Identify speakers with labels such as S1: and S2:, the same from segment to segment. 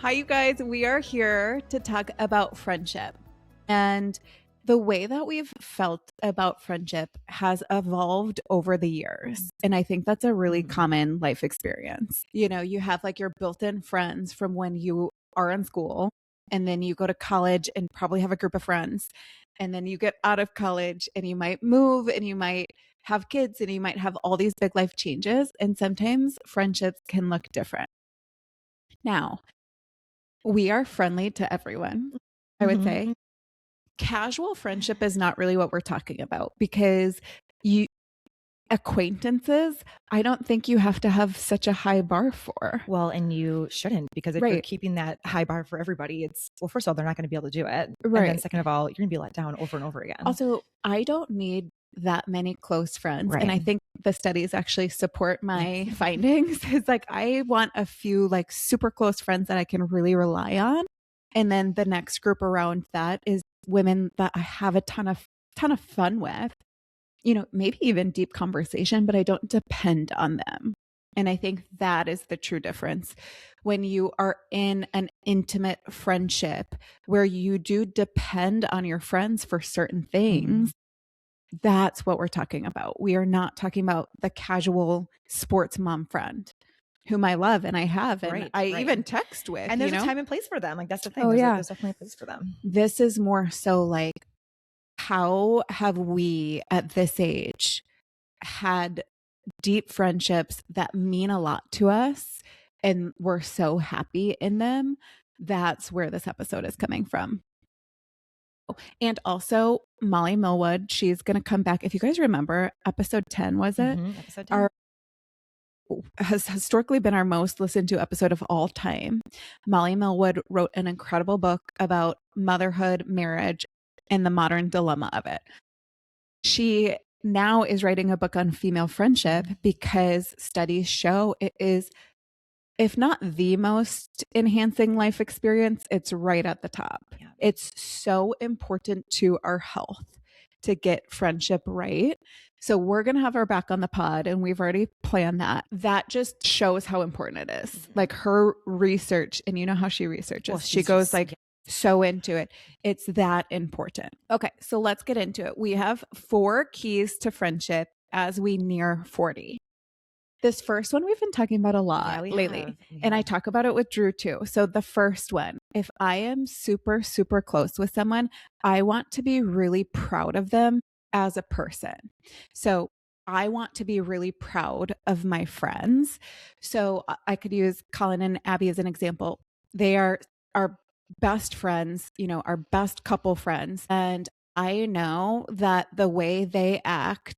S1: Hi, you guys. We are here to talk about friendship. And the way that we've felt about friendship has evolved over the years. And I think that's a really common life experience. You know, you have like your built in friends from when you are in school, and then you go to college and probably have a group of friends. And then you get out of college and you might move and you might have kids and you might have all these big life changes. And sometimes friendships can look different. Now, we are friendly to everyone, I would say. Casual friendship is not really what we're talking about because you acquaintances, I don't think you have to have such a high bar for.
S2: Well, and you shouldn't, because if you're keeping that high bar for everybody, well, first of all, they're not going to be able to do it.
S1: Right.
S2: And then second of all, you're going to be let down over and over again.
S1: Also, I don't need that many close friends.
S2: Right.
S1: And I think the studies actually support my findings. It's like, I want a few like super close friends that I can really rely on. And then the next group around that is women that I have a ton of fun with, you know, maybe even deep conversation, but I don't depend on them. And I think that is the true difference. When you are in an intimate friendship where you do depend on your friends for certain things, that's what we're talking about. We are not talking about the casual sports mom friend whom I love and I have, and I even text with.
S2: And there's a time and place for them. Like, that's the thing.
S1: Oh,
S2: there's definitely a place for them.
S1: This is more so like, how have we at this age had deep friendships that mean a lot to us and we're so happy in them? That's where this episode is coming from. And also Molly Millwood, she's going to come back. If you guys remember, episode 10, was it?
S2: Episode 10.
S1: Has historically been our most listened to episode of all time. Molly Millwood wrote an incredible book about motherhood, marriage, and the modern dilemma of it. She now is writing a book on female friendship because studies show it is, if not the most enhancing life experience, it's right at the top. Yeah. It's so important to our health to get friendship right. So we're going to have her back on the pod, and we've already planned that. That just shows how important it is. Like her research, and you know how she researches. Well, she goes like so into it. It's that important. Okay, so let's get into it. We have 4 keys to friendship as we near 40. This first one we've been talking about a lot lately. And I talk about it with Drew too. So the first one, if I am super, super close with someone, I want to be really proud of them as a person. So I want to be really proud of my friends. So I could use Colin and Abby as an example. They are our best friends, you know, our best couple friends. And I know that the way they act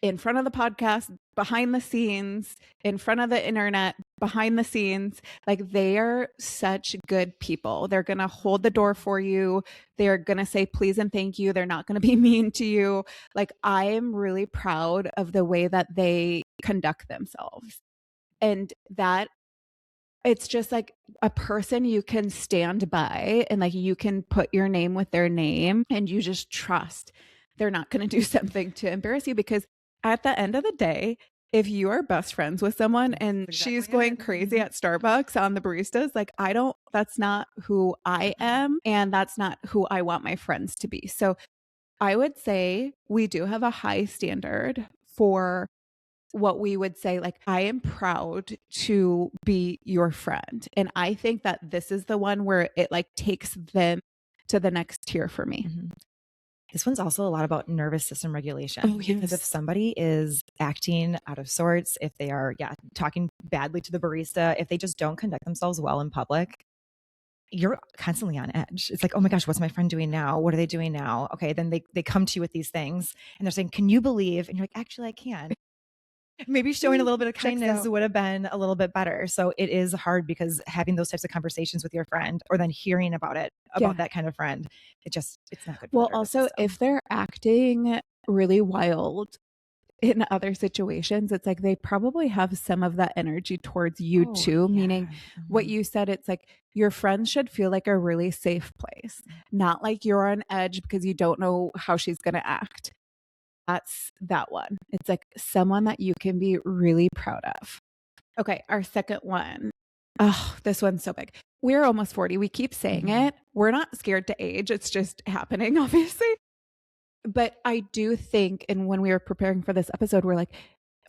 S1: in front of the podcast, behind the scenes, in front of the internet, behind the scenes, like they are such good people. They're going to hold the door for you. They're going to say please and thank you. They're not going to be mean to you. Like, I am really proud of the way that they conduct themselves. And that it's just like a person you can stand by, and like you can put your name with their name, and you just trust they're not going to do something to embarrass you. Because at the end of the day, if you are best friends with someone and she's going crazy at Starbucks on the baristas, like that's not who I am, and that's not who I want my friends to be. So I would say we do have a high standard for what we would say, like, I am proud to be your friend. And I think that this is the one where it like takes them to the next tier for me.
S2: This one's also a lot about nervous system regulation.
S1: Oh, yes.
S2: Because if somebody is acting out of sorts, if they are, talking badly to the barista, if they just don't conduct themselves well in public, you're constantly on edge. It's like, oh my gosh, what's my friend doing now? What are they doing now? Okay. Then they come to you with these things and they're saying, can you believe? And you're like, actually, I can. Maybe showing a little bit of kindness would have been a little bit better. So it is hard, because having those types of conversations with your friend, or then hearing about that kind of friend, it's not good.
S1: Well, also if they're acting really wild in other situations, it's like they probably have some of that energy towards you too. Meaning what you said, it's like your friends should feel like a really safe place, not like you're on edge because you don't know how she's going to act. That's that one. It's like someone that you can be really proud of. Okay, our second one. Oh, this one's so big. We're almost 40. We keep saying
S2: Mhm.
S1: it. We're not scared to age. It's just happening, obviously. But I do think, and when we were preparing for this episode, we're like,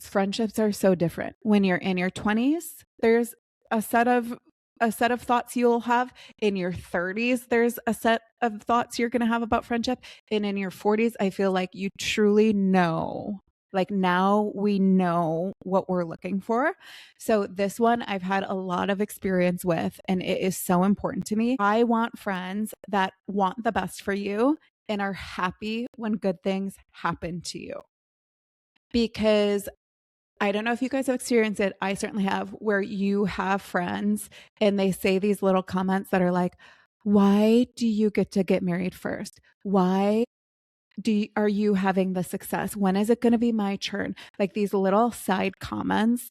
S1: friendships are so different. When you're in your 20s, there's a set of thoughts you'll have. In your 30s, there's a set of thoughts you're going to have about friendship. And in your 40s, I feel like you truly know. Like now we know what we're looking for. So this one I've had a lot of experience with, and it is so important to me. I want friends that want the best for you and are happy when good things happen to you. Because I don't know if you guys have experienced it. I certainly have, where you have friends and they say these little comments that are like, why do you get to get married first? Why are you having the success? When is it going to be my turn? Like these little side comments.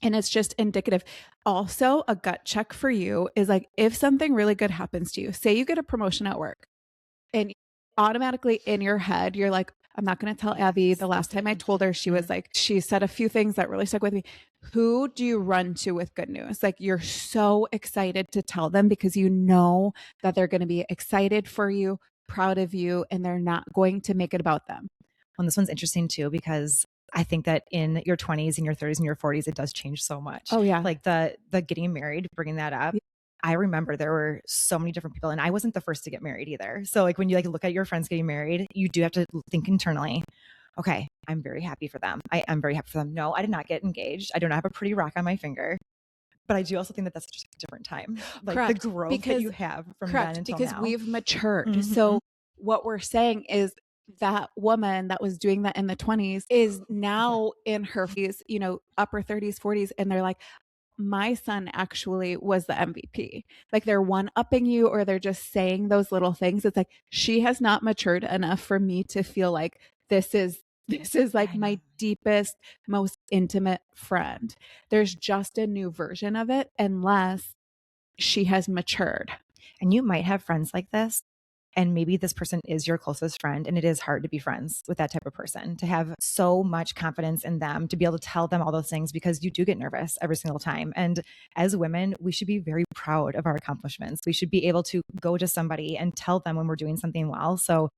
S1: And it's just indicative. Also, a gut check for you is like, if something really good happens to you, say you get a promotion at work, and automatically in your head, you're like, I'm not going to tell Abby. The last time I told her, she was like, she said a few things that really stuck with me. Who do you run to with good news? Like you're so excited to tell them because you know that they're going to be excited for you, proud of you, and they're not going to make it about them.
S2: Well, this one's interesting too, because I think that in your 20s and your 30s and your 40s, it does change so much.
S1: Oh, yeah.
S2: Like the getting married, bringing that up. I remember there were so many different people, and I wasn't the first to get married either. So like when you like look at your friends getting married, you do have to think internally, okay, I'm very happy for them. I am very happy for them. No, I did not get engaged. I do not have a pretty rock on my finger. But I do also think that that's just a different time. Like
S1: Correct.
S2: the growth that you have from then until
S1: because
S2: now.
S1: we've matured.
S2: Mhm.
S1: So what we're saying is that woman that was doing that in the 20s is now in her, upper 30s, 40s, and they're like, my son actually was the MVP. Like they're one upping you, or they're just saying those little things. It's like, she has not matured enough for me to feel like this is like my deepest, most intimate friend. There's just a new version of it unless she has matured.
S2: And you might have friends like this, and maybe this person is your closest friend, and it is hard to be friends with that type of person, to have so much confidence in them, to be able to tell them all those things, because you do get nervous every single time. And as women, we should be very proud of our accomplishments. We should be able to go to somebody and tell them when we're doing something well. So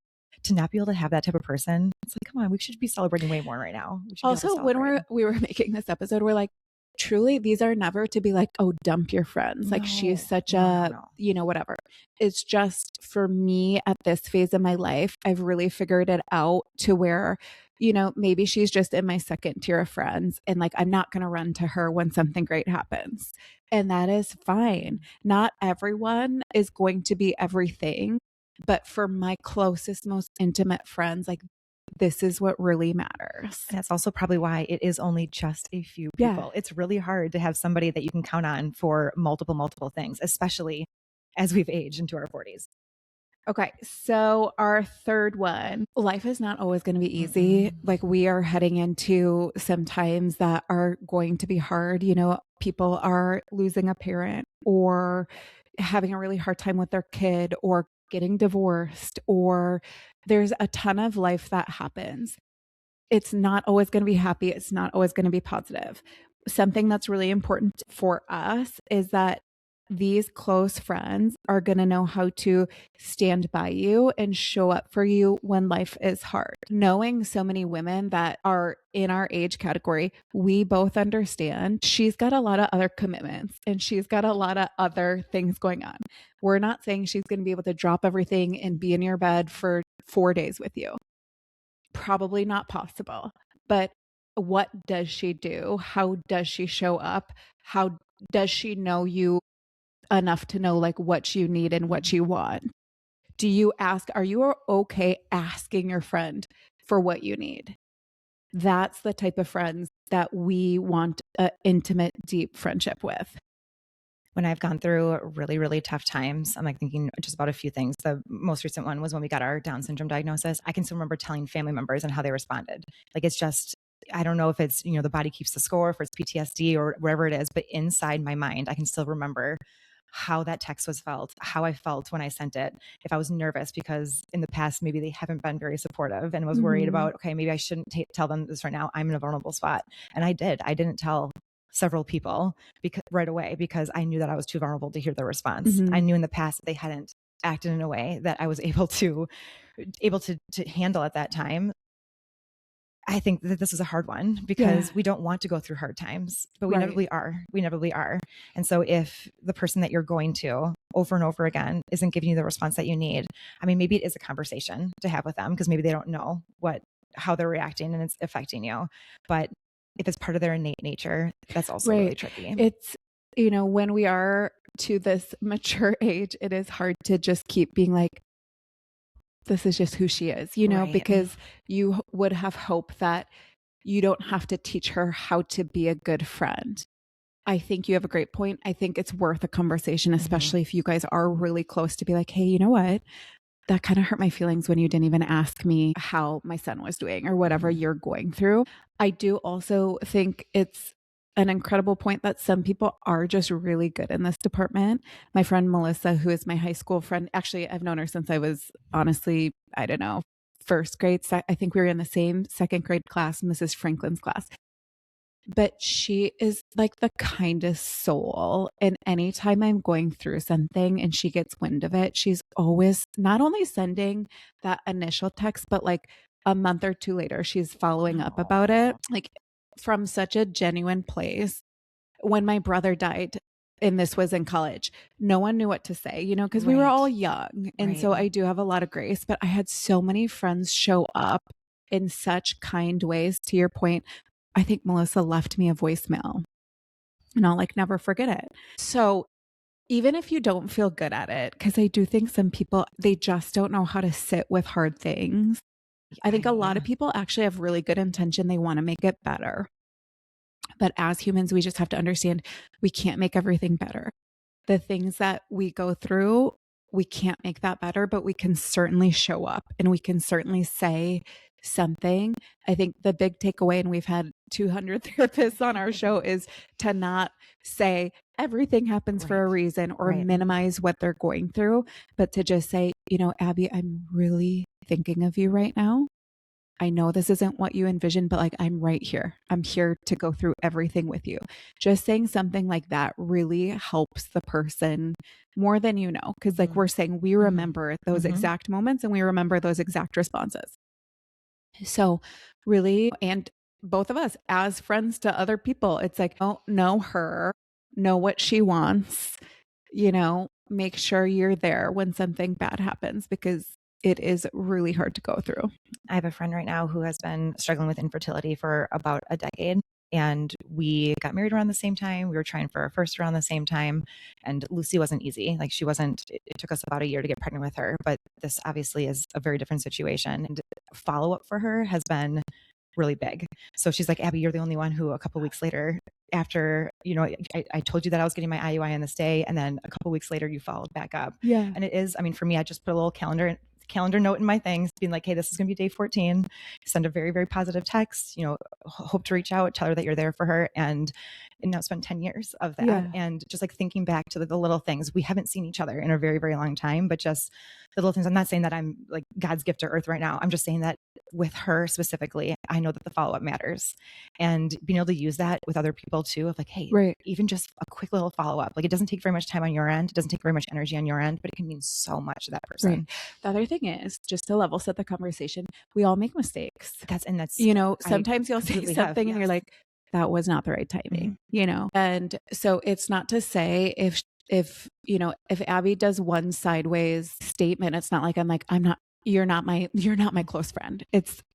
S2: to not be able to have that type of person, it's like, come on, we should be celebrating way more right now.
S1: Also, when we were making this episode, we're like, truly, these are never to be like, oh, dump your friends. Like she's such whatever. It's just for me at this phase of my life, I've really figured it out to where, maybe she's just in my second tier of friends, and like, I'm not going to run to her when something great happens. And that is fine. Not everyone is going to be everything, but for my closest, most intimate friends, like, this is what really matters.
S2: And that's also probably why it is only just a few people. It's really hard to have somebody that you can count on for multiple things, especially as we've aged into our 40s.
S1: Okay, so our third one, life is not always going to be easy. Like we are heading into some times that are going to be hard. People are losing a parent, or having a really hard time with their kid, or getting divorced, or there's a ton of life that happens. It's not always going to be happy. It's not always going to be positive. Something that's really important for us is that these close friends are going to know how to stand by you and show up for you when life is hard. Knowing so many women that are in our age category, we both understand she's got a lot of other commitments and she's got a lot of other things going on. We're not saying she's going to be able to drop everything and be in your bed for 4 days with you. Probably not possible. But what does she do? How does she show up? How does she know you enough to know like what you need and what you want? Are you okay asking your friend for what you need? That's the type of friends that we want an intimate, deep friendship with.
S2: When I've gone through really, really tough times, I'm like thinking just about a few things. The most recent one was when we got our Down syndrome diagnosis. I can still remember telling family members and how they responded. Like, it's just, I don't know if it's, the body keeps the score, if it's PTSD or wherever it is, but inside my mind, I can still remember how that text was felt, how I felt when I sent it. If I was nervous because in the past, maybe they haven't been very supportive, and was worried about, okay, maybe I shouldn't tell them this right now. I'm in a vulnerable spot. And I did. I didn't tell several people right away because I knew that I was too vulnerable to hear their response.
S1: Mhm.
S2: I knew in the past that they hadn't acted in a way that I was able to handle at that time. I think that this is a hard one because
S1: Yeah.
S2: we don't want to go through hard times, but we
S1: Right.
S2: inevitably are. We inevitably are. And so if the person that you're going to over and over again isn't giving you the response that you need, I mean, maybe it is a conversation to have with them because maybe they don't know how they're reacting and it's affecting you. But if it's part of their innate nature, that's also really
S1: Right.
S2: tricky.
S1: It's, when we are to this mature age, it is hard to just keep being like, this is just who she is,
S2: Right.
S1: because you would have hope that you don't have to teach her how to be a good friend. I think you have a great point. I think it's worth a conversation, especially if you guys are really close, to be like, hey, you know what? That kind of hurt my feelings when you didn't even ask me how my son was doing or whatever you're going through. I do also think it's an incredible point that some people are just really good in this department. My friend Melissa, who is my high school friend, actually, I've known her since I was honestly, I don't know, first grade. I think we were in the same second grade class, Mrs. Franklin's class. But she is like the kindest soul. And anytime I'm going through something and she gets wind of it, she's always not only sending that initial text, but like a month or two later, she's following up about it, like from such a genuine place. When my brother died, and this was in college, no one knew what to say, because we were all young. And so I do have a lot of grace, but I had so many friends show up in such kind ways. To your point, I think Melissa left me a voicemail and I'll like never forget it. So even if you don't feel good at it, because I do think some people, they just don't know how to sit with hard things. I think a lot of people actually have really good intention. They want to make it better. But as humans, we just have to understand we can't make everything better. The things that we go through, we can't make that better, but we can certainly show up and we can certainly say something. I think the big takeaway, and we've had 200 therapists on our show, is to not say everything happens for a reason or minimize what they're going through, but to just say, Abby, I'm really thinking of you right now. I know this isn't what you envisioned, but like, I'm right here. I'm here to go through everything with you. Just saying something like that really helps the person more than you know. Cause like we're saying, we remember those exact moments and we remember those exact responses. So really, and both of us as friends to other people, it's like, oh, know her, know what she wants, make sure you're there when something bad happens, because it is really hard to go through.
S2: I have a friend right now who has been struggling with infertility for about a decade. And we got married around the same time. We were trying for our first around the same time. And Lucy wasn't easy. Like it took us about a year to get pregnant with her. But this obviously is a very different situation. And follow up for her has been really big. So she's like, Abby, you're the only one who a couple weeks later, after, I told you that I was getting my IUI on this day. And then a couple weeks later, you followed back up.
S1: Yeah.
S2: And it is, for me, I just put a little calendar note in my things being like, hey, this is going to be day 14. Send a very, very positive text, hope to reach out, tell her that you're there for her. And now it's been 10 years of that.
S1: Yeah.
S2: And just like thinking back to the little things, we haven't seen each other in a very, very long time, but just the little things. I'm not saying that I'm like God's gift to earth right now. I'm just saying that with her specifically, I know that the follow-up matters, and being able to use that with other people too, of like, hey, even just a quick little follow-up. Like, it doesn't take very much time on your end. It doesn't take very much energy on your end, but it can mean so much to that person.
S1: Right. The other thing is, just to level set the conversation, we all make mistakes.
S2: That's
S1: sometimes you'll say something and you're like, that was not the right timing, And so it's not to say if Abby does one sideways statement, it's not like you're not my close friend.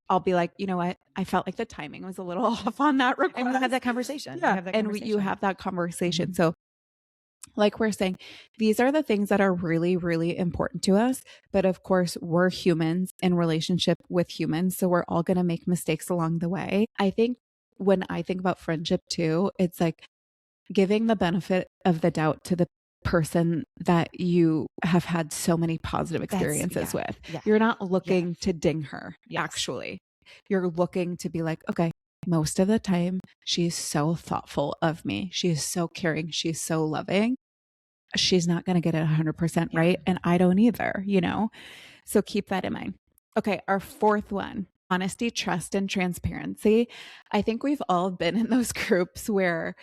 S1: I'll be like, you know what? I felt like the timing was a little off on that request.
S2: And we'll have that conversation.
S1: Yeah. You have that conversation. So like we're saying, these are the things that are really, really important to us. But of course, we're humans in relationship with humans. So we're all going to make mistakes along the way. I think when I think about friendship too, it's like giving the benefit of the doubt to the person that you have had so many positive experiences with. Yeah. You're not looking to ding her, actually. You're looking to be like, okay, most of the time, she's so thoughtful of me. She is so caring. She's so loving. She's not going to get it 100% right. And I don't either, So keep that in mind. Okay. Our fourth one, honesty, trust, and transparency. I think we've all been in those groups where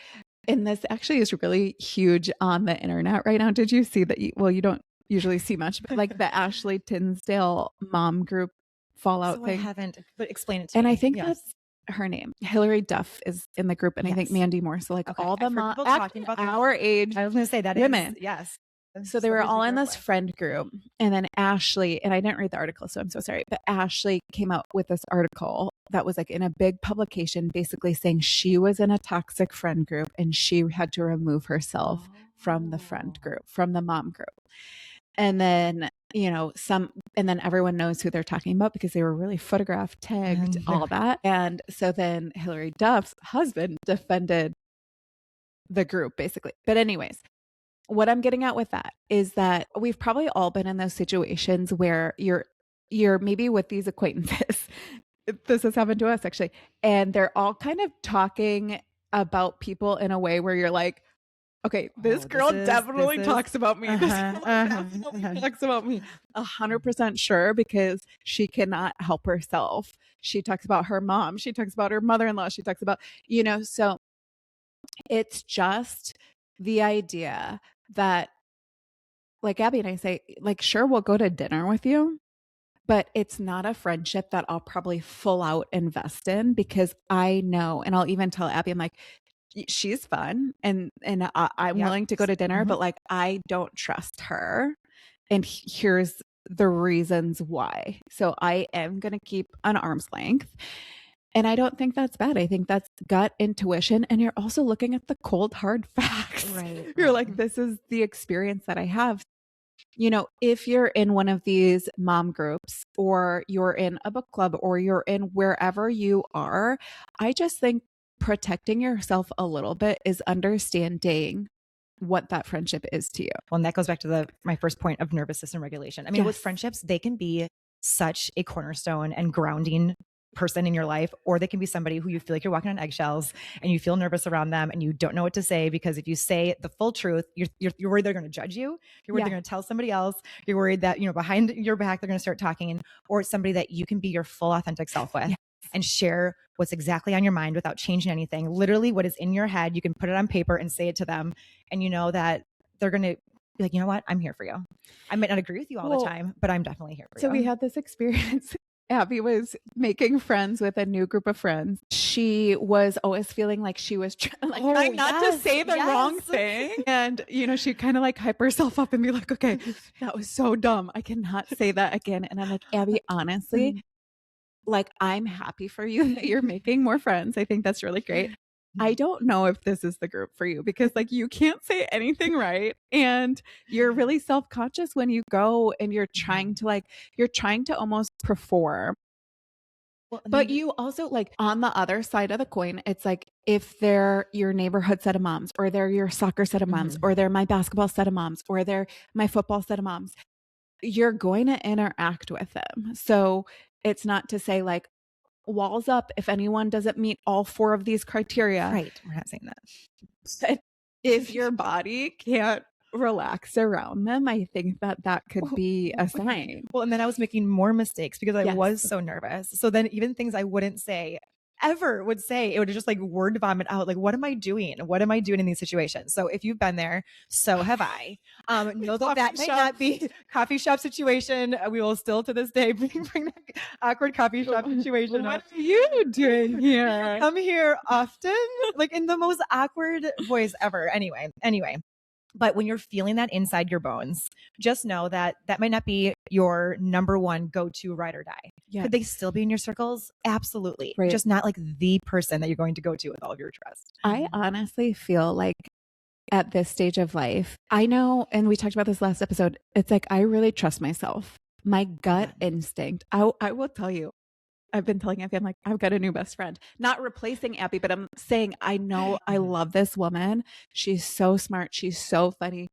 S1: And this actually is really huge on the internet right now. Did you see that? You don't usually see much, but like the Ashley Tinsdale mom group fallout
S2: So I
S1: thing.
S2: haven't, but explain it to
S1: And
S2: me.
S1: I think
S2: Yes.
S1: that's her name. Hillary Duff is in the group, and I think
S2: Yes.
S1: Mandy Moore. So like
S2: Okay.
S1: all the
S2: I've heard
S1: mom,
S2: people talking about that.
S1: our age
S2: I was going to say that
S1: women.
S2: is, yes.
S1: So they were
S2: Celebrities we
S1: all in
S2: grew up
S1: this
S2: with.
S1: friend group. And then Ashley, and I didn't read the article, so I'm so sorry, but Ashley came out with this article that was like in a big publication, basically saying she was in a toxic friend group and she had to remove herself from the friend group, from the mom group. And then, and then everyone knows who they're talking about because they were really photographed, tagged, all that. And so then Hillary Duff's husband defended the group basically. But anyways, what I'm getting at with that is that we've probably all been in those situations where you're maybe with these acquaintances. This has happened to us actually. And they're all kind of talking about people in a way where you're like, okay, this girl definitely talks about me. This girl definitely talks about me. 100% sure, because she cannot help herself. She talks about her mom. She talks about her mother-in-law. She talks about, so it's just the idea that, like Abby and I say, like, sure, we'll go to dinner with you, but it's not a friendship that I'll probably full out invest in, because I know, and I'll even tell Abby, I'm like, she's fun and I'm willing to go to dinner, but like, I don't trust her. And here's the reasons why. So I am going to keep an arm's length. And I don't think that's bad. I think that's gut intuition. And you're also looking at the cold, hard facts.
S2: Right.
S1: You're like, this is the experience that I have. If you're in one of these mom groups, or you're in a book club, or you're in wherever you are, I just think protecting yourself a little bit is understanding what that friendship is to you.
S2: Well, and that goes back to my first point of nervous system regulation. I mean, with friendships, they can be such a cornerstone and grounding person in your life, or they can be somebody who you feel like you're walking on eggshells and you feel nervous around them and you don't know what to say, because if you say the full truth, you're worried they're going to judge you. You're worried they're going to tell somebody else. You're worried that, behind your back, they're going to start talking, or it's somebody that you can be your full authentic self with and share what's exactly on your mind without changing anything. Literally what is in your head, you can put it on paper and say it to them. And you know that they're going to be like, you know what? I'm here for you. I might not agree with you all the time, but I'm definitely here for you.
S1: So we had this experience. Abby was making friends with a new group of friends. She was always feeling like she was trying not to say the wrong thing. And, she'd kind of like hype herself up and be like, okay, that was so dumb. I cannot say that again. And I'm like, Abby, honestly, like, I'm happy for you that you're making more friends. I think that's really great. I don't know if this is the group for you, because like, you can't say anything right. And you're really self-conscious when you go and you're trying to almost perform. Well, but you also, like, on the other side of the coin, it's like, if they're your neighborhood set of moms, or they're your soccer set of moms, or they're my basketball set of moms, or they're my football set of moms, you're going to interact with them. So it's not to say like, walls up if anyone doesn't meet all 4 of these criteria.
S2: Right. We're not saying that.
S1: But if your body can't relax around them, I think that could be a sign.
S2: Well, and then I was making more mistakes because I was so nervous. So then even things I wouldn't say ever would say, it would just like word vomit out. Like, what am I doing? What am I doing in these situations? So if you've been there, so have I. Know that might not be coffee shop situation. We will still to this day bring that awkward coffee shop situation.
S1: What are you doing here?
S2: Come here often, like in the most awkward voice ever. Anyway. But when you're feeling that inside your bones, just know that might not be your number one go-to ride or die. Yes. Could they still be in your circles? Absolutely. Right. Just not like the person that you're going to go to with all of your trust.
S1: I honestly feel like at this stage of life, I know, and we talked about this last episode, it's like, I really trust myself. My gut instinct. I will tell you, I've been telling Abby, I'm like, I've got a new best friend. Not replacing Abby, but I'm saying, I know I love this woman. She's so smart. She's so funny.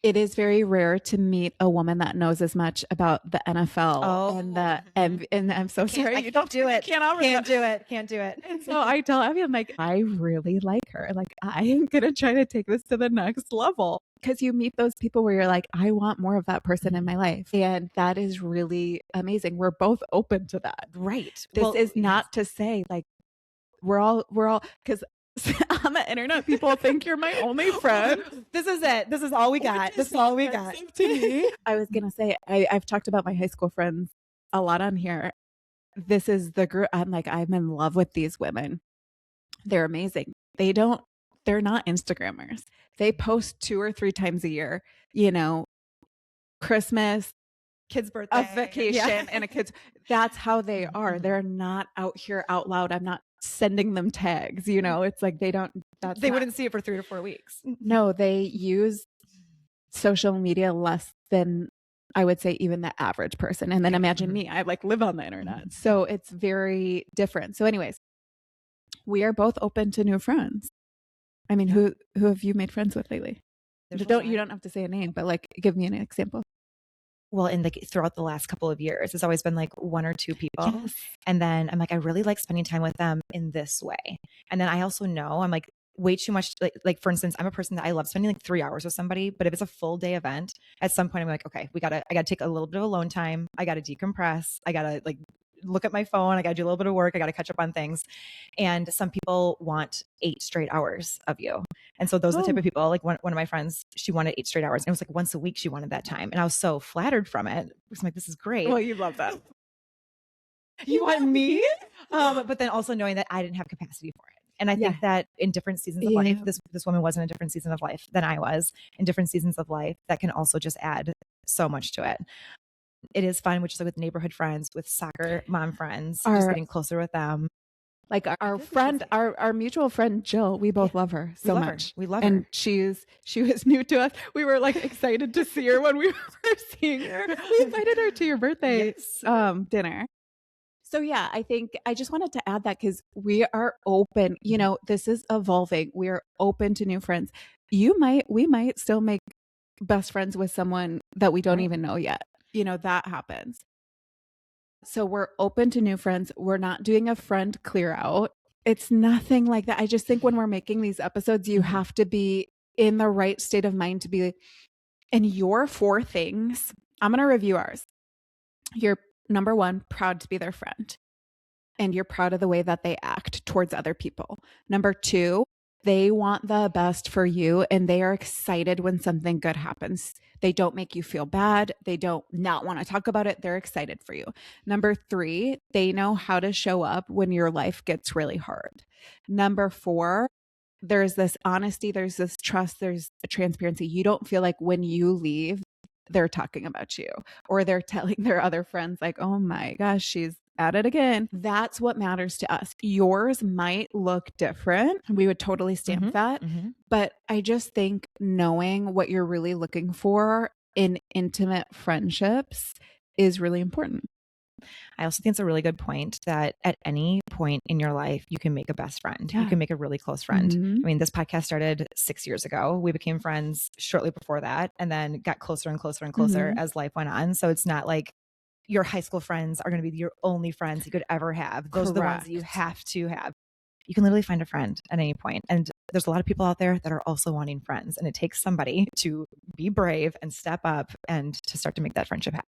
S1: It is very rare to meet a woman that knows as much about the NFL and I'm so sorry.
S2: You don't do it. Can't do it.
S1: And so I tell Abby, I'm like, I really like her. Like, I am going to try to take this to the next level. Because you meet those people where you're like, I want more of that person in my life. And that is really amazing. We're both open to that.
S2: Right.
S1: This is not to say like, we're all, because On the internet, people think you're my only friend.
S2: This is it. This is all we got. This is all we got.
S1: To me. I was going to say, I've talked about my high school friends a lot on here. This is the group. I'm like, I'm in love with these women. They're amazing. They're not Instagrammers. They post 2 or 3 times a year, Christmas,
S2: Kid's birthday,
S1: a vacation, and a kid's. That's how they are. They're not out here out loud. I'm not sending them tags, it's like they
S2: wouldn't see it for 3 to 4 weeks.
S1: No, they use social media less than I would say even the average person. And then imagine me, I live on the internet. So it's very different. So anyways, we are both open to new friends. I mean, who have you made friends with lately? You don't have to say a name, but give me an example.
S2: Well, and throughout the last couple of years, it's always been 1 or 2 people. Yes. And then I'm I really like spending time with them in this way. And then I also know I'm way too much. For instance, I'm a person that I love spending 3 hours with somebody, but if it's a full day event, at some point I'm okay, I gotta take a little bit of alone time. I gotta decompress. I gotta look at my phone. I gotta do a little bit of work. I gotta catch up on things. And some people want 8 straight hours of you. And so those are the type of people, one of my friends, she wanted 8 straight hours. And it was once a week she wanted that time. And I was so flattered from it. I was this is great.
S1: Well, you love that.
S2: You want me? But then also knowing that I didn't have capacity for it. And I think that in different seasons of life, this woman was in a different season of life than I was. In different seasons of life, that can also just add so much to it. It is fun, which is with neighborhood friends, with soccer mom friends, just getting closer with them.
S1: Our friend, our mutual friend Jill, we both love her so much.
S2: We love her.
S1: And she was new to us. We were excited to see her when we were seeing her. We invited her to your birthday dinner. So yeah, I think I just wanted to add that because we are open. This is evolving. We are open to new friends. We might still make best friends with someone that we don't even know yet. That happens. So we're open to new friends. We're not doing a friend clear out. It's nothing like that. I just think when we're making these episodes, you have to be in the right state of mind to be in your 4 things. I'm going to review ours. You're number 1, proud to be their friend. And you're proud of the way that they act towards other people. Number 2, they want the best for you and they are excited when something good happens. They don't make you feel bad. They don't not want to talk about it. They're excited for you. Number 3, they know how to show up when your life gets really hard. Number 4, there's this honesty, there's this trust, there's a transparency. You don't feel like when you leave, they're talking about you or they're telling their other friends oh my gosh, she's at it again. That's what matters to us. Yours might look different. We would totally stamp that. But I just think knowing what you're really looking for in intimate friendships is really important.
S2: I also think it's a really good point that at any point in your life, you can make a best friend. Yeah. You can make a really close friend. I mean, this podcast started 6 years ago. We became friends shortly before that and then got closer and closer and closer as life went on. So it's not your high school friends are going to be your only friends you could ever have. Those are the ones that you have to have. You can literally find a friend at any point. And there's a lot of people out there that are also wanting friends. And it takes somebody to be brave and step up and to start to make that friendship happen.